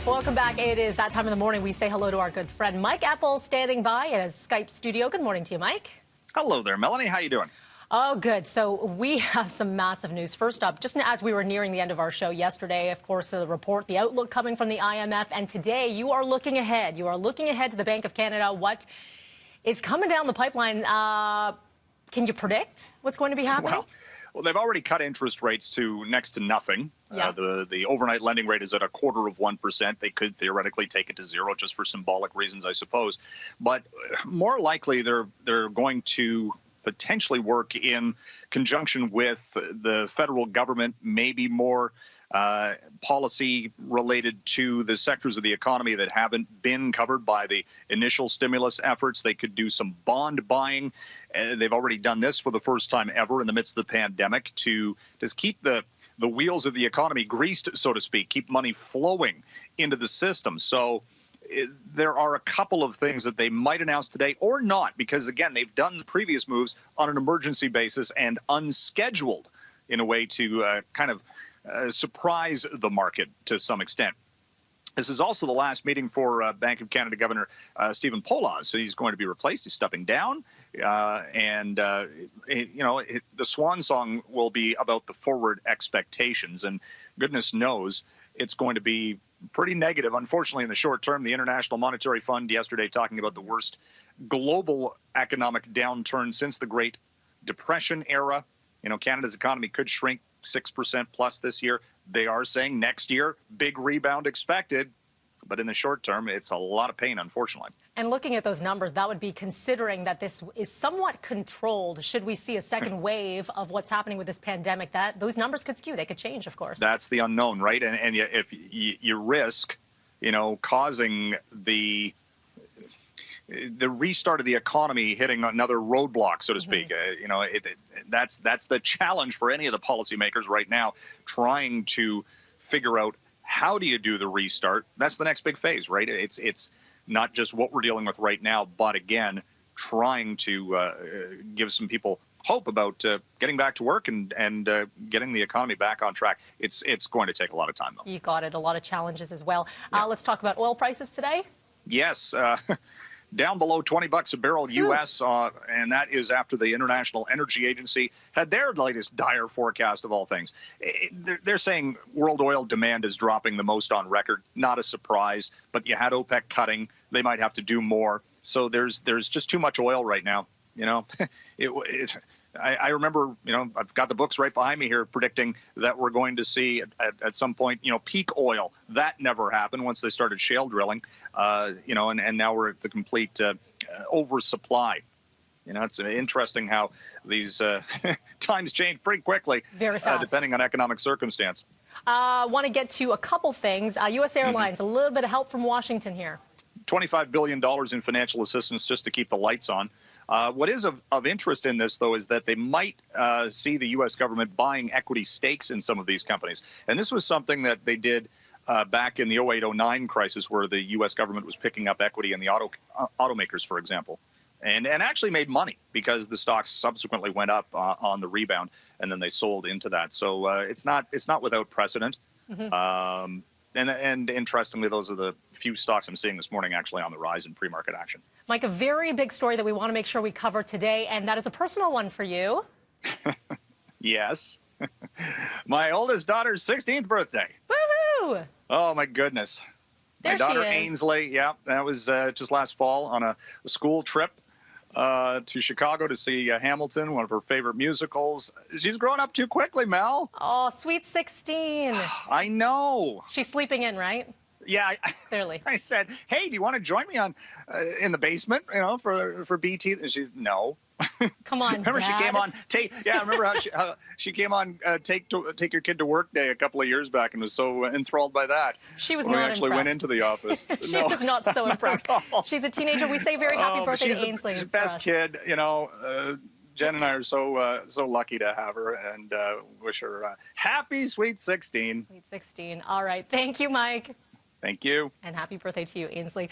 Welcome back. It is that time of the morning we say hello to our good friend Mike Eppel, standing by in his Skype studio. Good morning to you, Mike. Hello there, Melanie. How you doing? Oh, good. So we have some massive news. First up, just as we were nearing the end of our show yesterday, of course, the report, the outlook coming from the IMF, and today you are looking ahead. You are looking ahead to the Bank of Canada. What is coming down the pipeline? Can you predict what's going to be happening? Well, they've already cut interest rates to next to nothing. Yeah. The overnight lending rate is at 0.25%. They could theoretically take it to zero just for symbolic reasons, I suppose. But more likely, they're going to potentially work in conjunction with the federal government, maybe more policy related to the sectors of the economy that haven't been covered by the initial stimulus efforts. They could do some bond buying. They've already done this for the first time ever in the midst of the pandemic to just keep the wheels of the economy greased, so to speak, keep money flowing into the system. So there are a couple of things that they might announce today or not, because, again, they've done the previous moves on an emergency basis and unscheduled in a way to kind of surprise the market to some extent. This is also the last meeting for Bank of Canada Governor Stephen Poloz. So he's going to be replaced. He's stepping down. The swan song will be about the forward expectations. And goodness knows it's going to be pretty negative, unfortunately, in the short term. The International Monetary Fund yesterday talking about the worst global economic downturn since the Great Depression era. Canada's economy could shrink 6% plus this year. They are saying next year, big rebound expected. But in the short term, it's a lot of pain, unfortunately. And looking at those numbers, that would be considering that this is somewhat controlled. Should we see a second wave of what's happening with this pandemic, that those numbers could skew. They could change, of course. That's the unknown, right? And if you risk, causing the restart of the economy hitting another roadblock, so to speak. That's the challenge for any of the policymakers right now, trying to figure out how do you do the restart. That's the next big phase, right? It's not just what we're dealing with right now, but again, trying to give some people hope about getting back to work and getting the economy back on track. It's going to take a lot of time, though. You got it. A lot of challenges as well. Yeah. Let's talk about oil prices today. Yes. Down below $20 a barrel U.S., and that is after the International Energy Agency had their latest dire forecast of all things. They're saying world oil demand is dropping the most on record. Not a surprise, but you had OPEC cutting. They might have to do more. So there's just too much oil right now. I remember, I've got the books right behind me here predicting that we're going to see at some point, peak oil. That never happened once they started shale drilling, and now we're at the complete oversupply. It's interesting how these times change pretty quickly, very fast, depending on economic circumstance. Want to get to a couple things. U.S. Airlines, a little bit of help from Washington here. $25 billion in financial assistance just to keep the lights on. What is of interest in this, though, is that they might see the U.S. government buying equity stakes in some of these companies. And this was something that they did back in the 08-09 crisis, where the U.S. government was picking up equity in the automakers, for example, and actually made money because the stocks subsequently went up on the rebound, and then they sold into that. So it's not without precedent. Mm-hmm. And interestingly, those are the few stocks I'm seeing this morning actually on the rise in pre-market action. Mike, a very big story that we want to make sure we cover today, and that is a personal one for you. Yes. My oldest daughter's 16th birthday. Woohoo! Oh, my goodness. There my daughter, she is. Ainsley, yeah, that was just last fall on a school trip to Chicago to see Hamilton, one of her favorite musicals. She's growing up too quickly, Mel. Oh, sweet 16. I know. She's sleeping in, right? Yeah. Clearly. I said, hey, do you want to join me on in the basement, for BT? And she's, no. Come on, remember Dad. She came on remember how she came on take your kid to work day a couple of years back and was so enthralled by that. She was when not we actually impressed. went into the office. She was not so impressed. She's a teenager. We say very happy birthday to Ainsley. She's the best kid, Jen and I are so lucky to have her, and wish her happy sweet 16. Sweet 16. All right. Thank you, Mike. Thank you. And happy birthday to you, Ainsley.